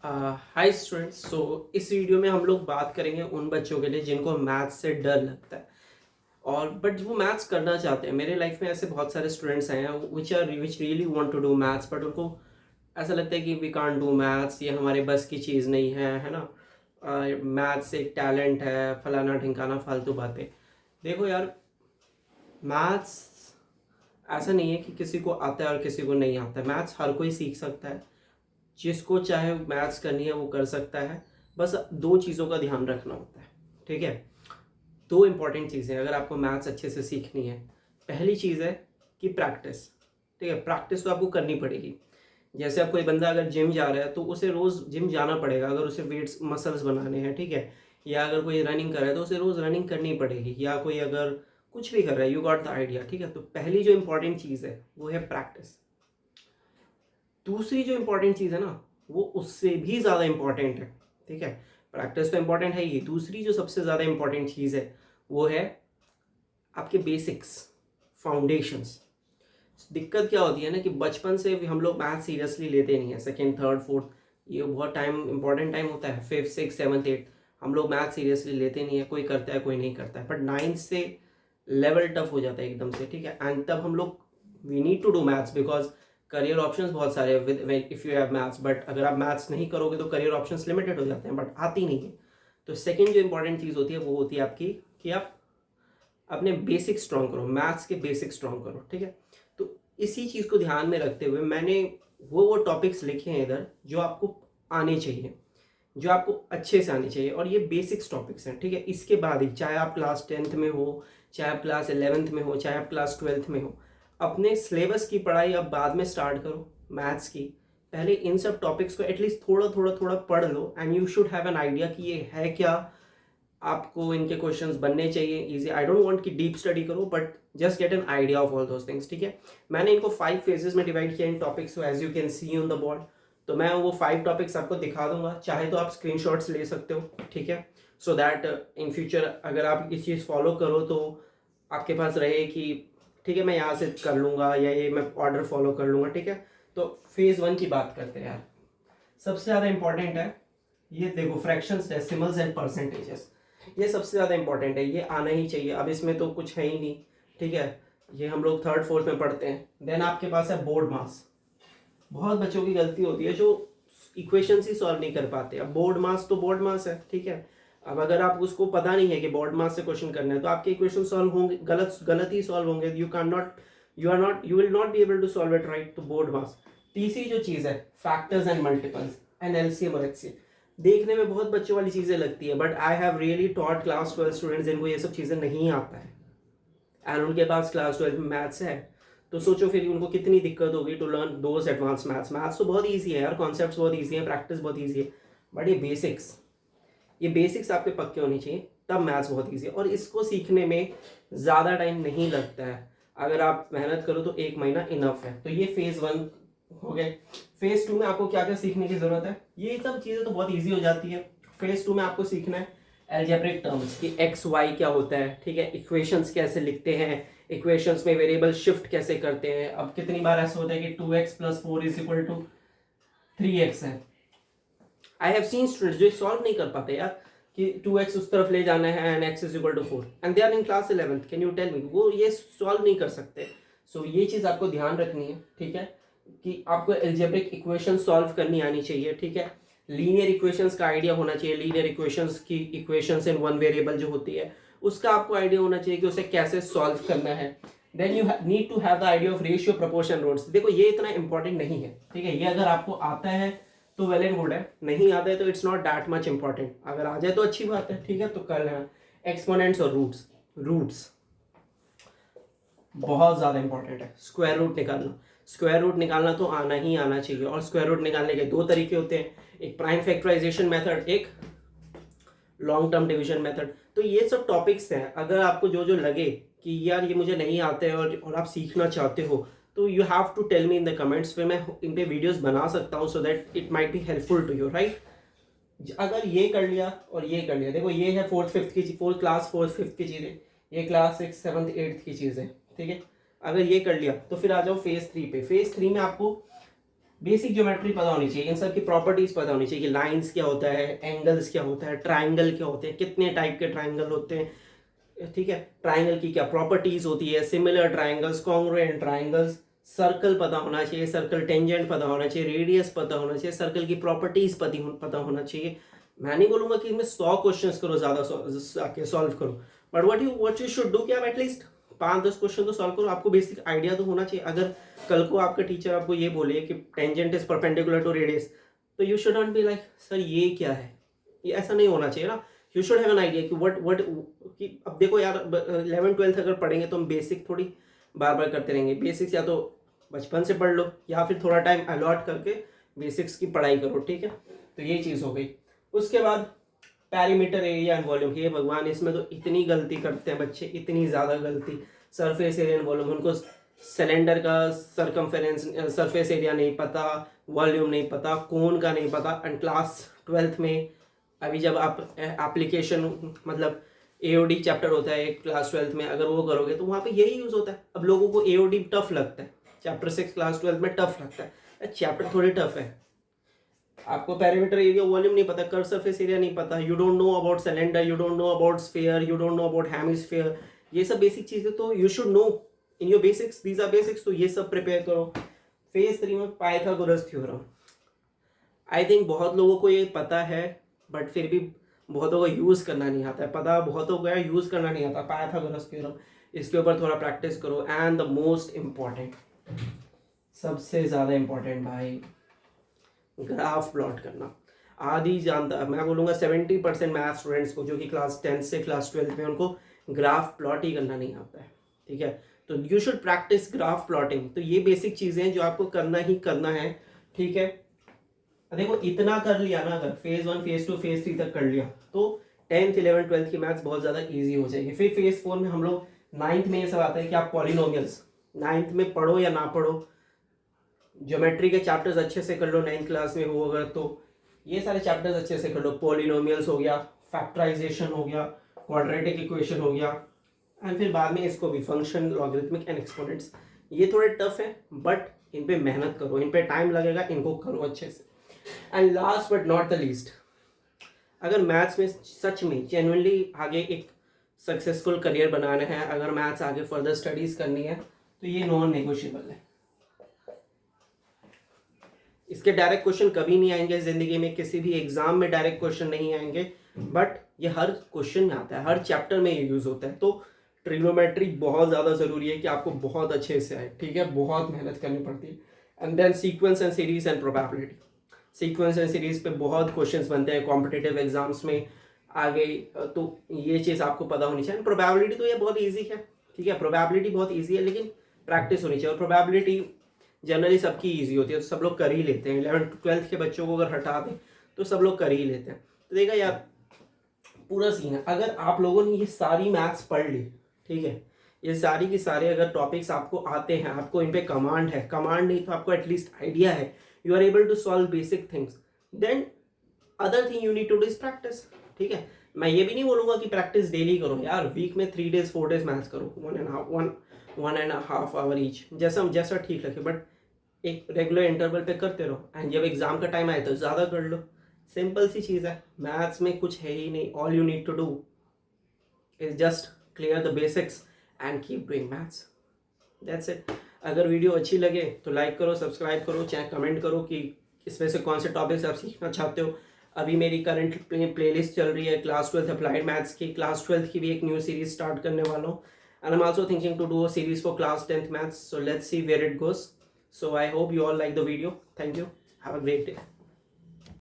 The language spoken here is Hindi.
Hi students. इस वीडियो में हम लोग बात करेंगे उन बच्चों के लिए जिनको मैथ्स से डर लगता है और बट वो मैथ्स करना चाहते हैं। मेरे लाइफ में ऐसे बहुत सारे स्टूडेंट्स हैं which really want to do maths, but उनको ऐसा लगता है कि वी कांट डू मैथ्स, ये हमारे बस की चीज़ नहीं है ना। मैथ्स एक टैलेंट है, फलाना ढिमकाना फालतू बातें। देखो यार, मैथ्स ऐसा नहीं है कि किसी को आता है और किसी को नहीं आता है। मैथ्स हर कोई सीख सकता है, जिसको चाहे मैथ्स करनी है वो कर सकता है। बस दो चीज़ों का ध्यान रखना होता है, ठीक है। दो इंपॉर्टेंट चीज़ें अगर आपको मैथ्स अच्छे से सीखनी है। पहली चीज़ है कि प्रैक्टिस, ठीक है। प्रैक्टिस तो आपको करनी पड़ेगी। जैसे अब कोई बंदा अगर जिम जा रहा है तो उसे रोज़ जिम जाना पड़ेगा अगर उसे वेट्स मसल्स बनाने हैं, ठीक है। या अगर कोई रनिंग कर रहा है तो उसे रोज़ रनिंग करनी पड़ेगी, या कोई अगर कुछ भी कर रहा है, यू गॉट द आइडिया, ठीक है। तो पहली जो इंपॉर्टेंट चीज़ है वो है प्रैक्टिस। दूसरी जो इंपॉर्टेंट चीज़ है ना, वो उससे भी ज़्यादा इंपॉर्टेंट है, ठीक है। प्रैक्टिस तो इंपॉर्टेंट है ही, दूसरी जो सबसे ज़्यादा इंपॉर्टेंट चीज़ है वो है आपके बेसिक्स, फाउंडेशंस। दिक्कत क्या होती है ना कि बचपन से भी हम लोग मैथ सीरियसली लेते नहीं है। सेकेंड, थर्ड, फोर्थ, ये बहुत टाइम इंपॉर्टेंट टाइम होता है। फिफ्थ, सिक्स, सेवन्थ, एट हम लोग मैथ सीरियसली लेते नहीं है। कोई करता है कोई नहीं करता है, बट नाइन्थ से लेवल टफ हो जाता है एकदम से, ठीक है। एंड तब हम लोग we need to do maths because career options बहुत सारे हैं with if you have maths. But अगर आप मैथ्स नहीं करोगे तो करियर ऑप्शंस लिमिटेड हो जाते हैं, बट आती नहीं है। तो सेकेंड जो इंपॉर्टेंट चीज़ होती है वो होती है आपकी कि आप अपने बेसिक स्ट्रॉन्ग करो, मैथ्स के बेसिक स्ट्रॉन्ग करो, ठीक है। तो इसी चीज़ को ध्यान में रखते हुए मैंने वो टॉपिक्स लिखे हैं इधर जो आपको आने चाहिए, जो आपको अच्छे से आने चाहिए, और ये बेसिक्स टॉपिक्स हैं, ठीक है। इसके बाद ही चाहे आप क्लास 10th में हो, चाहे आप क्लास 11th में हो, चाहे आप क्लास 12th में हो, अपने सिलेबस की पढ़ाई अब बाद में स्टार्ट करो मैथ्स की। पहले इन सब टॉपिक्स को एटलीस्ट थोड़ा थोड़ा थोड़ा पढ़ लो and you should have an idea कि ये है क्या, आपको इनके क्वेश्चंस बनने चाहिए इजी। आई डोंट वांट कि डीप स्टडी करो, but just get an idea of all those things, ठीक है। मैंने इनको 5 फेजेस में डिवाइड किया इन टॉपिक्स को, as you can see on the board. तो मैं वो 5 टॉपिक्स आपको दिखा दूंगा, चाहे तो आप स्क्रीनशॉट्स ले सकते हो, ठीक है। सो दैट इन फ्यूचर अगर आप इस चीज़ फॉलो करो तो आपके पास रहे कि ठीक है मैं यहाँ से कर लूँगा, या ये मैं ऑर्डर फॉलो कर लूँगा, ठीक है। तो फेज़ 1 की बात करते हैं यार। सबसे ज़्यादा इंपॉर्टेंट है ये, देखो, फ्रैक्शंस, डेसिमल्स एंड परसेंटेजेस। ये सबसे ज़्यादा इंपॉर्टेंट है, ये आना ही चाहिए। अब इसमें तो कुछ है ही नहीं, ठीक है। ये हम लोग थर्ड फोर्थ में पढ़ते हैं। देन आपके पास है बोर्ड मास। बहुत बच्चों की गलती होती है जो इक्वेशंस ही सॉल्व नहीं कर पाते। अब बोर्ड मास तो बोर्ड मास है, ठीक है। अब अगर आप उसको पता नहीं है कि बोर्ड मास से क्वेश्चन करना है तो आपके इक्वेशन सॉल्व होंगे गलत गलत ही सॉल्व होंगे। You will not be able to solve it right. तो बोर्ड मास। तीसरी जो चीज़ है factors and multiples and LCM और एचसीएम। देखने में बहुत बच्चों वाली चीज़ें लगती है, but I have really taught class 12 students जिनको ये सब चीज़ें नहीं आता है एंड उनके पास क्लास 12 में मैथ्स है। तो सोचो फिर उनको कितनी दिक्कत होगी to learn those advance maths. मैथ्स तो बहुत ईजी है यार, कॉन्सेप्ट्स बहुत ईजी है, प्रैक्टिस बहुत ईजी है, बट ये बेसिक्स आपके पक्के होने चाहिए, तब मैथ्स बहुत ईजी है। और इसको सीखने में ज़्यादा टाइम नहीं लगता है, अगर आप मेहनत करो तो 1 महीना इनफ है। तो ये फेज़ 1 हो गए। फेज़ 2 में आपको क्या क्या सीखने की ज़रूरत है, ये सब चीज़ें तो बहुत ईजी हो जाती है। फेज़ 2 में आपको सीखना है एल्जेब्रिक टर्म्स कि एक्स वाई क्या होता है, ठीक है। इक्वेशंस कैसे लिखते हैं, इक्वेशंस में वेरिएबल शिफ्ट कैसे करते हैं। अब कितनी बार ऐसा होता है कि 2x + 4 = 3x है। आई हैव सीन स्टूडेंट्स जो सॉल्व नहीं कर पाते यार कि 2x उस तरफ ले जाना है and x = 4 and they are in class 11th। Can you tell me, वो ये सॉल्व नहीं कर सकते। सो ये चीज़ आपको ध्यान रखनी है, ठीक है, कि आपको एल्जेब्रिक इक्वेशन सॉल्व करनी आनी चाहिए, ठीक है। लीनियर इक्वेशंस का आइडिया होना चाहिए, लीनियर इक्वेशंस की इक्वेशंस इन वन वेरिएबल जो होती है उसका आपको आइडिया होना चाहिए कि उसे कैसे सॉल्व करना है। Then you need to have the idea of ratio, proportion, roots. देखो ये इतना इंपॉर्टेंट नहीं है, ठीक है। ये अगर आपको आता है तो वेल एंड गुड है, नहीं आता है तो it's not that much important. अगर आ जाए तो अच्छी बात है, ठीक है, तो कर लेना। एक्सपोनेंट्स और रूट्स, रूट्स बहुत ज़्यादा इंपॉर्टेंट है। स्क्वायर रूट निकालना, स्क्वायर रूट निकालना तो आना ही आना चाहिए। और स्क्वायर रूट निकालने के दो तरीके होते हैं, एक प्राइम फैक्टराइजेशन मेथड, एक लॉन्ग टर्म डिवीजन मेथड। तो ये सब टॉपिक्स हैं, अगर आपको जो जो लगे कि यार ये मुझे नहीं आते हैं और आप सीखना चाहते हो तो you have to tell me in the comments, फिर मैं इन पे वीडियोस बना सकता हूँ so that it might be helpful to you, right. अगर ये कर लिया और ये कर लिया, देखो ये है फोर्थ फिफ्थ की, फोर्थ क्लास फोर्थ फिफ्थ की चीज़ें, ये क्लास 6 7th 8th की चीज़ें, ठीक है। अगर ये कर लिया तो फिर आ जाओ फेज़ 3 पे। फेज़ 3 में आपको बेसिक ज्योमेट्री पता होनी चाहिए, इन सब की प्रॉपर्टीज पता होनी चाहिए कि लाइंस क्या होता है, एंगल्स क्या होता है, ट्राइंगल क्या होते हैं, कितने टाइप के ट्राइंगल होते हैं, ठीक है, ट्राइंगल की क्या प्रॉपर्टीज होती है, similar triangles, congruent triangles, circle पता होना चाहिए, सर्कल टेंजेंट पता होना चाहिए, रेडियस पता होना चाहिए, सर्कल की प्रॉपर्टीज पता होना चाहिए। मैं नहीं बोलूंगा कि इनमें 100 क्वेश्चंस करो, ज्यादा सॉल्व करो, but what you should do कि आप एटलीस्ट 5-10 क्वेश्चन तो सॉल्व करो। आपको बेसिक आइडिया तो होना चाहिए। अगर कल को आपका टीचर आपको ये बोले कि tangent is perpendicular to radius, तो you should not be like sir ये क्या है, ये ऐसा नहीं होना चाहिए ना। You should have an idea कि व्हाट कि अब देखो यार 11th-12th अगर पढ़ेंगे तो हम बेसिक थोड़ी बार बार करते रहेंगे। बेसिक्स या तो बचपन से पढ़ लो या फिर थोड़ा टाइम अलॉट करके बेसिक्स की पढ़ाई करो, ठीक है। तो ये चीज़ हो गई। उसके बाद पैरीमीटर एरिया एंड वॉल्यूम, हे भगवान इसमें तो इतनी गलती करते हैं बच्चे, इतनी ज़्यादा गलती। सरफेस एरिया एंड वॉल्यूम, उनको सिलेंडर का सरकमफेरेंस सरफेस एरिया नहीं पता, वॉल्यूम नहीं पता, कोन का नहीं पता। एंड क्लास 12th में अभी जब आप एप्लीकेशन मतलब एओडी चैप्टर होता है क्लास 12th में, अगर वो करोगे तो वहाँ पे यही यूज़ होता है। अब लोगों को एओडी टफ लगता है, चैप्टर 6 क्लास 12th में टफ लगता है, चैप्टर थोड़ी टफ है। आपको पैरामीटर एरिया वॉल्यूम नहीं पता, कर्व सरफेस एरिया नहीं पता, you don't know about cylinder, you don't know about sphere, you don't know about hemisphere, ये सब बेसिक चीज़ें तो you should know in your basics, these our basics. तो ये सब प्रिपेयर करो। फेज 3 में पाइथागोरस थ्योरम, आई थिंक बहुत लोगों को ये पता है, बट फिर भी बहुतों को यूज़ करना नहीं आता है। पता बहुतों को यूज़ करना नहीं आता पाइथागोरस थ्योरम। इसके ऊपर थोड़ा प्रैक्टिस करो। एंड द मोस्ट इम्पॉर्टेंट, सबसे ज़्यादा इम्पॉर्टेंट भाई, ग्राफ प्लॉट करना। आदि जानता, मैं बोलूँगा 70% मैथ स्टूडेंट्स को जो कि क्लास 10 से क्लास 12 में, उनको ग्राफ प्लॉट ही करना नहीं आता है, ठीक है। तो you should practice graph plotting. तो ये बेसिक चीज़ें हैं जो आपको करना ही करना है, ठीक है। देखो इतना कर लिया ना, अगर फेज 1 फेज 2 फेज 3 तक कर लिया तो 10th 11th 12th की मैथ्स बहुत ज़्यादा ईजी हो जाएगी। फिर फेज 4 में हम लोग 9th में ये सब आता है कि आप पॉलिनोमियल्स 9th में पढ़ो या ना पढ़ो, ज्योमेट्री के चैप्टर्स अच्छे से कर लो 9th क्लास में हो अगर, तो ये सारे चैप्टर्स अच्छे से कर लो। पॉलिनोमियल्स हो गया, फैक्टराइजेशन हो गया, क्वाड्रेटिक इक्वेशन हो गया, एंड फिर बाद में इसको भी फंक्शन, लॉगरिथमिक एंड एक्सपोनेंट्स। ये थोड़े टफ है बट इन पे मेहनत करो, इन पे टाइम लगेगा, इनको करो अच्छे से। And last but not the least, अगर मैथ्स में सच में जेन्युइनली आगे एक सक्सेसफुल करियर बनाना है, अगर मैथ्स आगे फर्दर स्टडीज करनी है, तो ये नॉन नेगोशिएबल है। इसके डायरेक्ट क्वेश्चन कभी नहीं आएंगे जिंदगी में, किसी भी एग्जाम में डायरेक्ट क्वेश्चन नहीं आएंगे, बट ये हर क्वेश्चन में आता है, हर चैप्टर में ये यूज होता है। तो ट्रिग्नोमेट्री बहुत ज़्यादा ज़रूरी है कि आपको बहुत अच्छे से आए, ठीक है, बहुत मेहनत करनी पड़ती है। And then sequence and series and probability, sequence and series पे बहुत क्वेश्चंस बनते हैं कॉम्पिटिटिव एग्जाम्स में आगे, तो ये चीज़ आपको पता होनी चाहिए। प्रोबेबिलिटी तो ये बहुत ईजी है, ठीक है, प्रोबेबिलिटी बहुत ईजी है, लेकिन प्रैक्टिस होनी चाहिए। और प्रोबेबिलिटी जनरली सबकी ईजी होती है, तो सब लोग कर ही लेते हैं। 11th-12th के बच्चों को अगर हटा दें तो सब लोग कर ही लेते हैं। तो देखा यार पूरा सीन है, अगर आप लोगों ने ये सारी मैथ्स पढ़ ली, ठीक है, ये सारी की सारे अगर टॉपिक्स आपको आते हैं, आपको इन पे कमांड है, कमांड नहीं तो आपको एटलीस्ट आइडिया है, you are able to solve basic things, then other thing you need to do is practice, ठीक है। मैं ये भी नहीं बोलूँगा कि प्रैक्टिस डेली करो यार, वीक में 3 days 4 days मैथ्स करो, 1.5 hour ईच, जैसा ठीक लगे, बट एक रेगुलर इंटरवल पे करते रहो। एंड जब एग्जाम का टाइम आए तो ज़्यादा कर लो, सिंपल सी चीज़ है। मैथ्स में कुछ है ही नहीं, all you need to do is just clear the basics and keep doing maths, that's it. अगर वीडियो अच्छी लगे तो लाइक करो, सब्सक्राइब करो, चाहे कमेंट करो कि इसमें से कौन से टॉपिक्स आप सीखना चाहते हो। अभी मेरी करंट प्लेलिस्ट चल रही है क्लास 12th अप्लाइड मैथ्स की, क्लास 12th की भी एक न्यू सीरीज स्टार्ट करने वाला हूँ। And I am also thinking to do a series for class 10th maths, so let's see where it goes. So I hope you all like the video. Thank you. Have a great day.